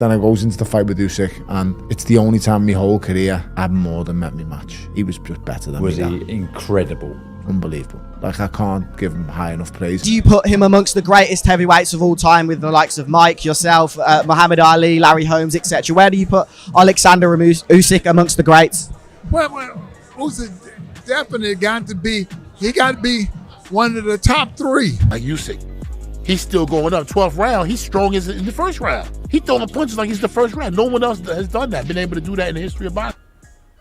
Then I goes into the fight with Usyk, and it's the only time in my whole career I've more than met me match. He was just better than me. Was he incredible? Unbelievable. Like, I can't give him high enough praise. Do you put him amongst the greatest heavyweights of all time with the likes of Mike, yourself, Muhammad Ali, Larry Holmes, etc.? Where do you put Oleksandr Usyk amongst the greats? Well, Usyk definitely got to be one of the top three. Like Usyk, he's still going up. 12th round, he's strong as in the first round. He's throwing punches like he's the first round. No one else has done that, been able to do that in the history of boxing.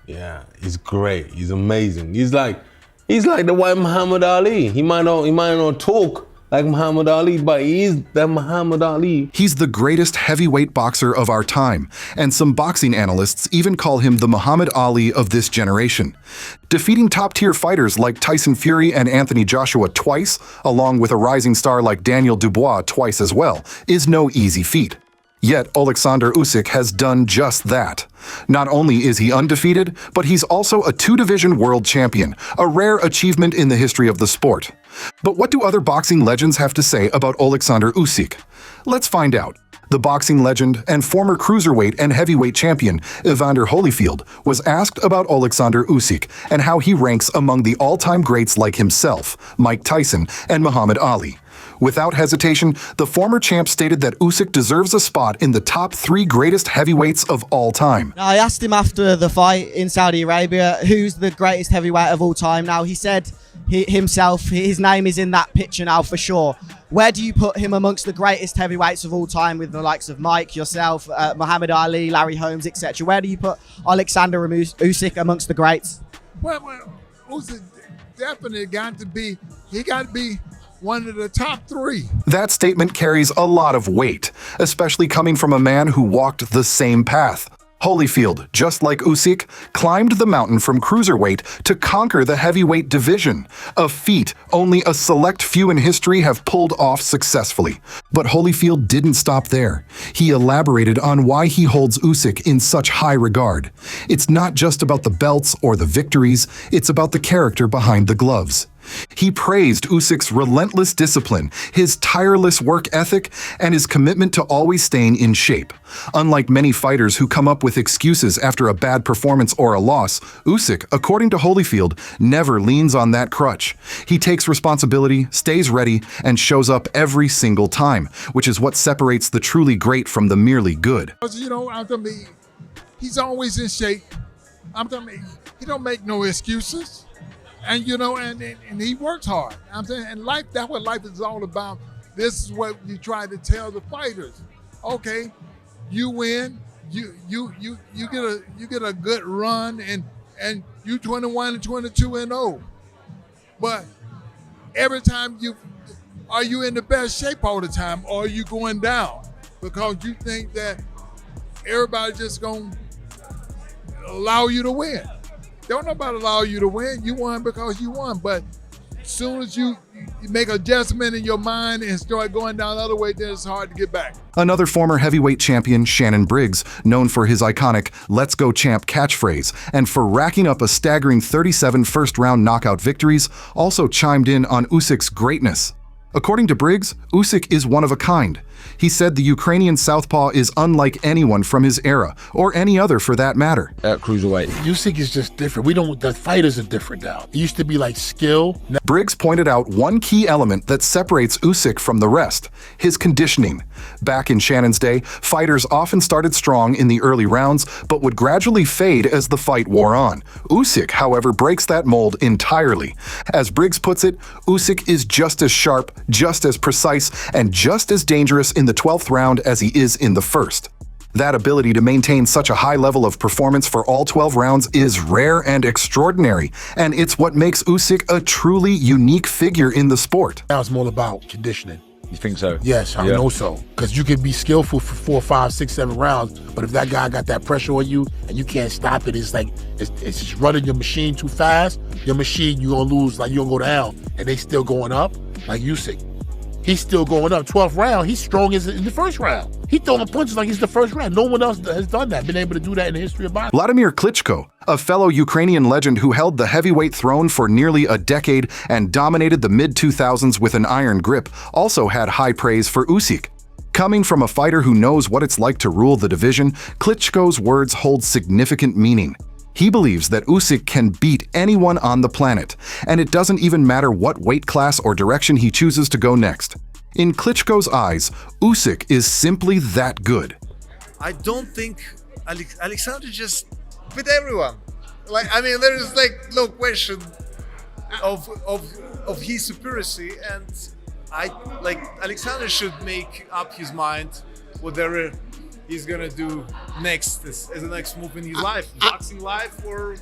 Yeah, he's great. He's amazing. He's like the white Muhammad Ali. He might not talk like Muhammad Ali, but he is that Muhammad Ali. He's the greatest heavyweight boxer of our time, and some boxing analysts even call him the Muhammad Ali of this generation. Defeating top-tier fighters like Tyson Fury and Anthony Joshua twice, along with a rising star like Daniel Dubois twice as well, is no easy feat. Yet Oleksandr Usyk has done just that. Not only is he undefeated, but he's also a two-division world champion, a rare achievement in the history of the sport. But what do other boxing legends have to say about Oleksandr Usyk? Let's find out. The boxing legend and former cruiserweight and heavyweight champion Evander Holyfield was asked about Oleksandr Usyk and how he ranks among the all-time greats like himself, Mike Tyson, and Muhammad Ali. Without hesitation, the former champ stated that Usyk deserves a spot in the top 3 greatest heavyweights of all time. Now, I asked him after the fight in Saudi Arabia, who's the greatest heavyweight of all time. Now, he said his name is in that picture now for sure. Where do you put him amongst the greatest heavyweights of all time with the likes of Mike, yourself, Muhammad Ali, Larry Holmes, etc.? Where do you put Oleksandr Usyk amongst the greats? Well, Usyk definitely got to be one of the top 3. That statement carries a lot of weight, especially coming from a man who walked the same path. Holyfield, just like Usyk, climbed the mountain from cruiserweight to conquer the heavyweight division, a feat only a select few in history have pulled off successfully. But Holyfield didn't stop there. He elaborated on why he holds Usyk in such high regard. It's not just about the belts or the victories, it's about the character behind the gloves. He praised Usyk's relentless discipline, his tireless work ethic, and his commitment to always staying in shape. Unlike many fighters who come up with excuses after a bad performance or a loss, Usyk, according to Holyfield, never leans on that crutch. He takes responsibility, stays ready, and shows up every single time, which is what separates the truly great from the merely good. You know, he's always in shape. He don't make no excuses. And you know, and he works hard. I'm saying, and life, that's what life is all about. This is what you try to tell the fighters. Okay, you win, you get a good run, and you 21 and 22 and 0. But every time are you in the best shape all the time, or are you going down because you think that everybody just gonna allow you to win? Don't nobody allow you to win. You won because you won. But as soon as you make adjustment in your mind and start going down the other way, then it's hard to get back. Another former heavyweight champion, Shannon Briggs, known for his iconic "Let's go champ" catchphrase and for racking up a staggering 37 first-round knockout victories, also chimed in on Usyk's greatness. According to Briggs, Usyk is one of a kind. He said the Ukrainian southpaw is unlike anyone from his era, or any other for that matter. At cruiserweight, Usyk is just different. The fighters are different now. It used to be like skill. Briggs pointed out one key element that separates Usyk from the rest: his conditioning. Back in Shannon's day, fighters often started strong in the early rounds, but would gradually fade as the fight wore on. Usyk, however, breaks that mold entirely. As Briggs puts it, Usyk is just as sharp, just as precise, and just as dangerous in the 12th round as he is in the first. That ability to maintain such a high level of performance for all 12 rounds is rare and extraordinary, and it's what makes Usyk a truly unique figure in the sport. Now it's more about conditioning. You think so? Yes, I know so. Because you can be skillful for 4, 5, 6, 7 rounds, but if that guy got that pressure on you and you can't stop it, it's like it's just running your machine too fast. Your machine, you're gonna lose, like you're gonna go down, and they still going up, like Usyk. He's still going up. 12th round, he's strong as in the first round. He throwing punches like he's the first round. No one else has done that, been able to do that in the history of boxing. Vladimir Klitschko, a fellow Ukrainian legend who held the heavyweight throne for nearly a decade and dominated the mid-2000s with an iron grip, also had high praise for Usyk. Coming from a fighter who knows what it's like to rule the division, Klitschko's words hold significant meaning. He believes that Usyk can beat anyone on the planet, and it doesn't even matter what weight class or direction he chooses to go next. In Klitschko's eyes, Usyk is simply that good. I don't think Oleksandr just beat everyone. Like, I mean, there is like no question of his superiority, and Oleksandr should make up his mind whatever he's gonna do next as the next move in his life, boxing life, or.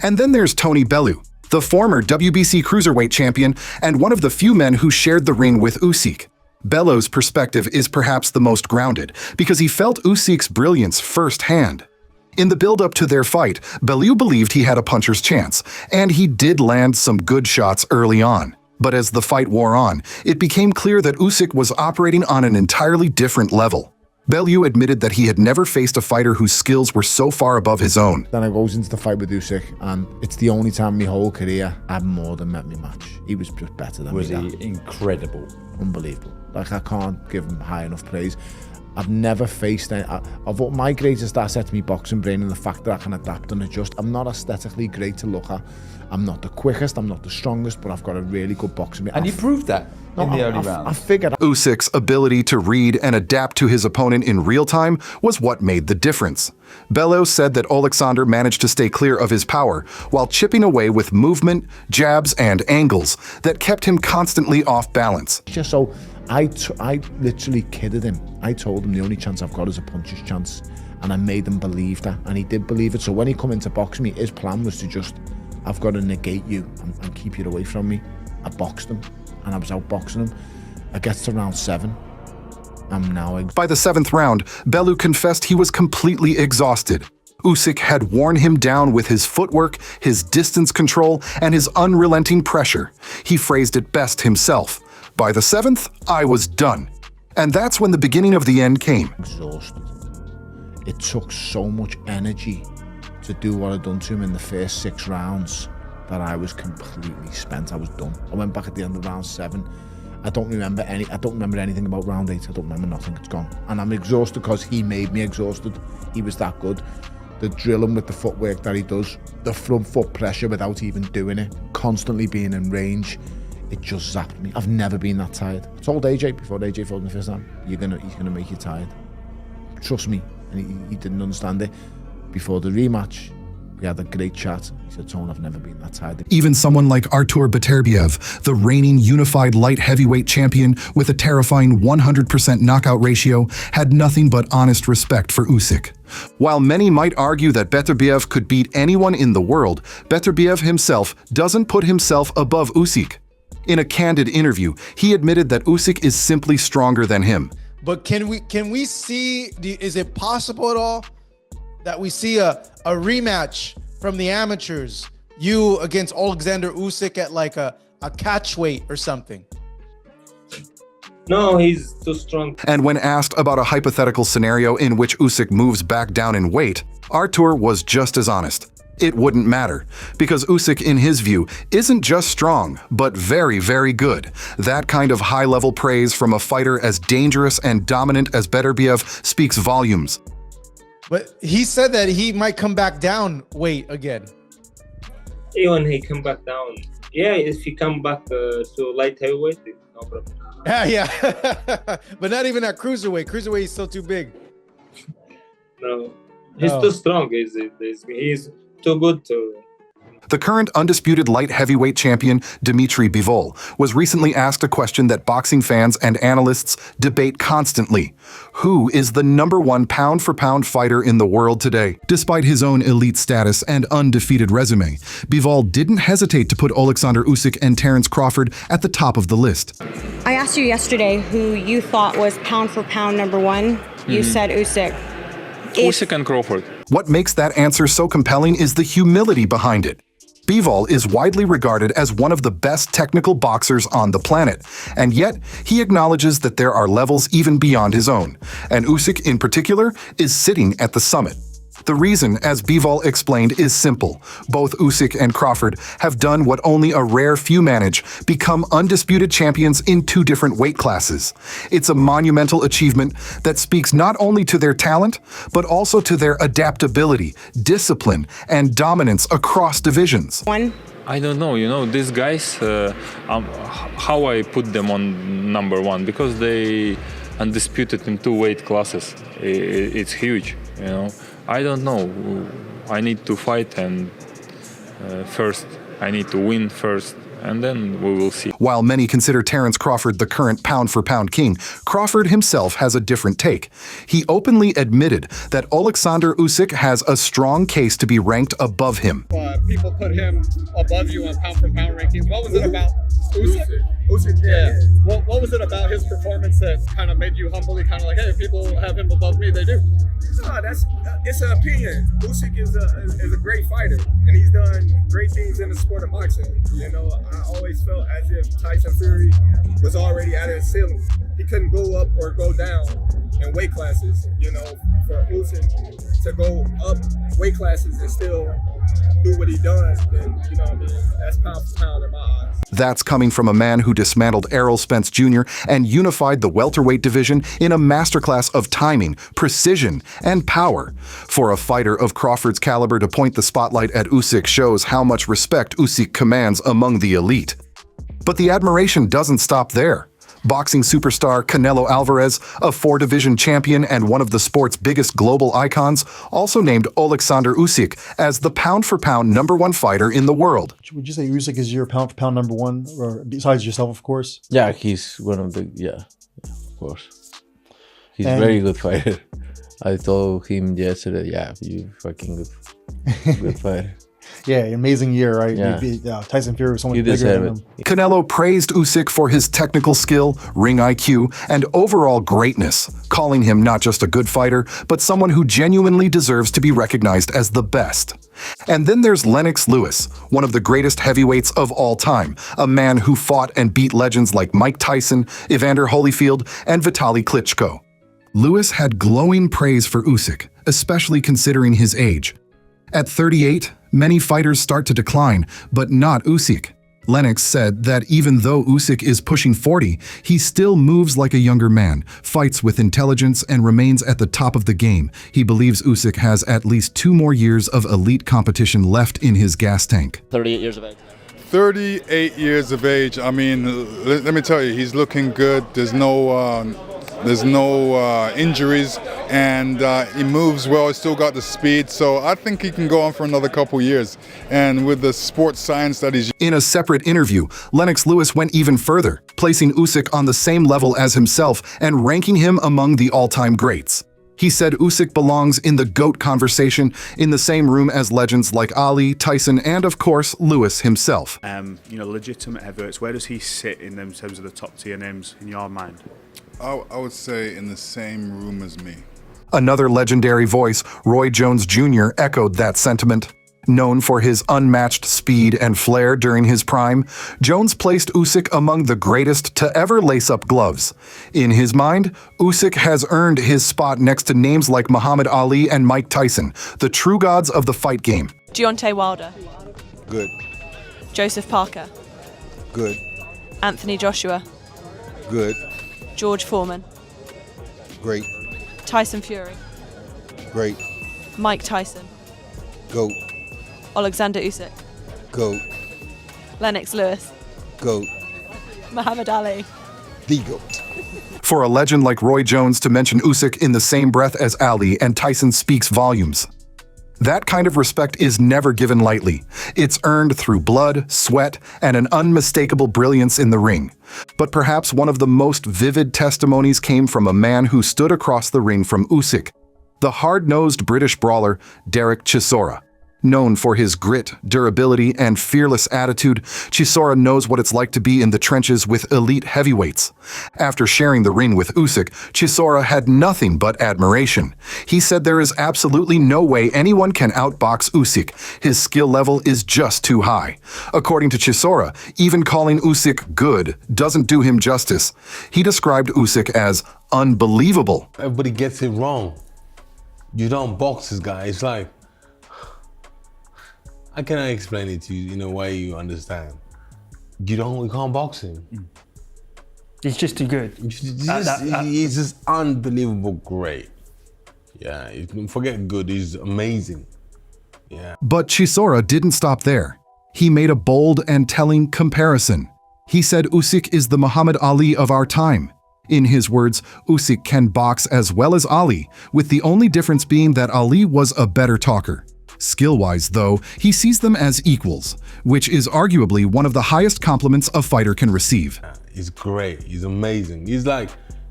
And then there's Tony Bellew, the former WBC cruiserweight champion and one of the few men who shared the ring with Usyk. Bellew's perspective is perhaps the most grounded because he felt Usyk's brilliance firsthand. In the build-up to their fight, Bellew believed he had a puncher's chance, and he did land some good shots early on. But as the fight wore on, it became clear that Usyk was operating on an entirely different level. Bellew admitted that he had never faced a fighter whose skills were so far above his own. Then I goes into the fight with Usyk, and it's the only time in my whole career I've more than met me match. He was just better than me. Was he incredible? Unbelievable. Like, I can't give him high enough praise. I've never faced any. I've my greatest asset to me boxing brain and the fact that I can adapt and adjust. I'm not aesthetically great to look at. I'm not the quickest, I'm not the strongest, but I've got a really good boxing brain. And you proved that in the early rounds. I figured Usyk's ability to read and adapt to his opponent in real time was what made the difference. Bellew said that Oleksandr managed to stay clear of his power while chipping away with movement, jabs, and angles that kept him constantly off balance. just so I literally kidded him. I told him the only chance I've got is a puncher's chance, and I made him believe that, and he did believe it. So when he come in to box me, his plan was to just, I've got to negate you and keep you away from me. I boxed him, and I was outboxing him. I get to round 7. I'm now. By the 7th round, Bellew confessed he was completely exhausted. Usyk had worn him down with his footwork, his distance control, and his unrelenting pressure. He phrased it best himself. By the 7th, I was done. And that's when the beginning of the end came. Exhausted. It took so much energy to do what I'd done to him in the first 6 rounds that I was completely spent. I was done. I went back at the end of round 7. I don't remember anything about round 8. I don't remember nothing. It's gone. And I'm exhausted because he made me exhausted. He was that good. The drilling with the footwork that he does, the front foot pressure without even doing it, constantly being in range, it just zapped me. I've never been that tired. I told AJ before AJ fought me the first time, he's gonna make you tired. Trust me. And he didn't understand it. Before the rematch, we had a great chat. He said, Tone, I've never been that tired. Even someone like Artur Betterbiev, the reigning unified light heavyweight champion with a terrifying 100% knockout ratio, had nothing but honest respect for Usyk. While many might argue that Betterbiev could beat anyone in the world, Betterbiev himself doesn't put himself above Usyk. In a candid interview, he admitted that Usyk is simply stronger than him. But can we see, is it possible at all that we see a rematch from the amateurs, you against Oleksandr Usyk at like a catch weight or something? No, he's too strong. And when asked about a hypothetical scenario in which Usyk moves back down in weight, Artur was just as honest. It wouldn't matter, because Usyk, in his view, isn't just strong, but very, very good. That kind of high-level praise from a fighter as dangerous and dominant as Betterbiev speaks volumes. But he said that he might come back down weight again. Even he come back down. Yeah, if he come back to light heavyweight, no problem. Yeah. But not even at cruiserweight. Cruiserweight is still too big. No, he's too strong. He's too good to. The current undisputed light heavyweight champion, Dmitry Bivol, was recently asked a question that boxing fans and analysts debate constantly. Who is the #1 pound-for-pound fighter in the world today? Despite his own elite status and undefeated resume, Bivol didn't hesitate to put Oleksandr Usyk and Terence Crawford at the top of the list. I asked you yesterday who you thought was pound-for-pound #1. You said Usyk. Usyk and Crawford. What makes that answer so compelling is the humility behind it. Bivol is widely regarded as one of the best technical boxers on the planet, and yet he acknowledges that there are levels even beyond his own, and Usyk in particular is sitting at the summit. The reason, as Bivol explained, is simple. Both Usyk and Crawford have done what only a rare few manage, become undisputed champions in 2 different weight classes. It's a monumental achievement that speaks not only to their talent, but also to their adaptability, discipline, and dominance across divisions. I don't know, these guys, how I put them on number 1, because they undisputed in 2 weight classes. It's huge, I don't know. I need to fight and first. I need to win first, and then we will see. While many consider Terence Crawford the current pound-for-pound king, Crawford himself has a different take. He openly admitted that Oleksandr Usyk has a strong case to be ranked above him. People put him above you on pound-for-pound rankings. What was it about Usyk? Usyk, yeah. What was it about his performance that kind of made you humbly kind of like, hey, if people have him above me, they do? No, it's an opinion. Usyk is a great fighter, and he's done great things in the sport of boxing. I always felt as if Tyson Fury was already at his ceiling. He couldn't go up or go down in weight classes. For Usyk to go up weight classes and still do what he does, then that's pound for pound in my eyes. That's coming from a man who dismantled Errol Spence Jr. and unified the welterweight division in a masterclass of timing, precision, and power. For a fighter of Crawford's caliber to point the spotlight at Usyk shows how much respect Usyk commands among the elite. But the admiration doesn't stop there. Boxing superstar Canelo Alvarez, a 4-division champion and one of the sport's biggest global icons, also named Oleksandr Usyk as the pound-for-pound #1 fighter in the world. Would you say Usyk is your pound-for-pound #1, or besides yourself, of course? Yeah, he's one of the, of course. He's a very good fighter. I told him yesterday, you fucking good fighter. Yeah, amazing year, right? Yeah. Tyson Fury was so much bigger than him. Canelo praised Usyk for his technical skill, ring IQ, and overall greatness, calling him not just a good fighter, but someone who genuinely deserves to be recognized as the best. And then there's Lennox Lewis, one of the greatest heavyweights of all time, a man who fought and beat legends like Mike Tyson, Evander Holyfield, and Vitaly Klitschko. Lewis had glowing praise for Usyk, especially considering his age. At 38, many fighters start to decline, but not Usyk. Lennox said that even though Usyk is pushing 40, he still moves like a younger man, fights with intelligence, and remains at the top of the game. He believes Usyk has at least 2 more years of elite competition left in his gas tank. 38 years of age. 38 years of age. I mean, let me tell you, he's looking good. There's no injuries, and he moves well. He's still got the speed, so I think he can go on for another couple years. And with the sports science that he's... In a separate interview, Lennox Lewis went even further, placing Usyk on the same level as himself and ranking him among the all-time greats. He said Usyk belongs in the GOAT conversation in the same room as legends like Ali, Tyson, and of course, Lewis himself. Legitimate heavyweights, where does he sit in terms of the top tier names in your mind? I would say in the same room as me. Another legendary voice, Roy Jones Jr., echoed that sentiment. Known for his unmatched speed and flair during his prime, Jones placed Usyk among the greatest to ever lace up gloves. In his mind, Usyk has earned his spot next to names like Muhammad Ali and Mike Tyson, the true gods of the fight game. Deontay Wilder. Good. Joseph Parker. Good. Anthony Joshua. Good. George Foreman. Great. Tyson Fury. Great. Mike Tyson. Goat. Oleksandr Usyk. Goat. Lennox Lewis. Goat. Muhammad Ali. The GOAT. For a legend like Roy Jones to mention Usyk in the same breath as Ali and Tyson speaks volumes. That kind of respect is never given lightly. It's earned through blood, sweat, and an unmistakable brilliance in the ring. But perhaps one of the most vivid testimonies came from a man who stood across the ring from Usyk, the hard-nosed British brawler Derek Chisora. Known for his grit, durability, and fearless attitude, Chisora knows what it's like to be in the trenches with elite heavyweights. After sharing the ring with Usyk, Chisora had nothing but admiration. He said there is absolutely no way anyone can outbox Usyk. His skill level is just too high. According to Chisora, even calling Usyk good doesn't do him justice. He described Usyk as unbelievable. Everybody gets it wrong. You don't box this guy. It's like, how can I explain it to you in a way you understand? You can't box him. He's just too good. He's just unbelievable great. Yeah, you can forget good, he's amazing. Yeah. But Chisora didn't stop there. He made a bold and telling comparison. He said Usyk is the Muhammad Ali of our time. In his words, Usyk can box as well as Ali, with the only difference being that Ali was a better talker. Skill-wise, though, he sees them as equals, which is arguably one of the highest compliments a fighter can receive. He's great, he's amazing. He's like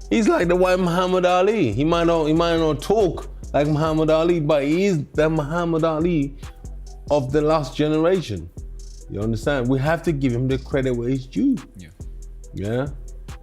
the white Muhammad Ali. He might not talk like Muhammad Ali, but he is the Muhammad Ali of the last generation. You understand? We have to give him the credit where it's due. Yeah.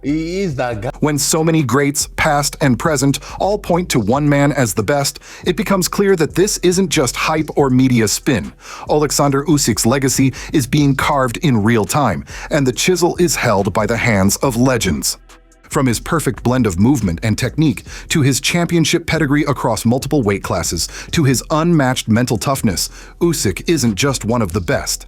He is that guy. When so many greats, past and present, all point to one man as the best, it becomes clear that this isn't just hype or media spin. Oleksandr Usyk's legacy is being carved in real time, and the chisel is held by the hands of legends. From his perfect blend of movement and technique, to his championship pedigree across multiple weight classes, to his unmatched mental toughness, Usyk isn't just one of the best.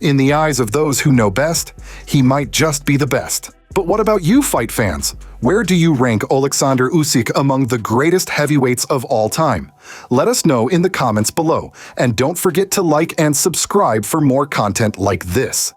In the eyes of those who know best, he might just be the best. But what about you, fight fans? Where do you rank Oleksandr Usyk among the greatest heavyweights of all time? Let us know in the comments below, and don't forget to like and subscribe for more content like this.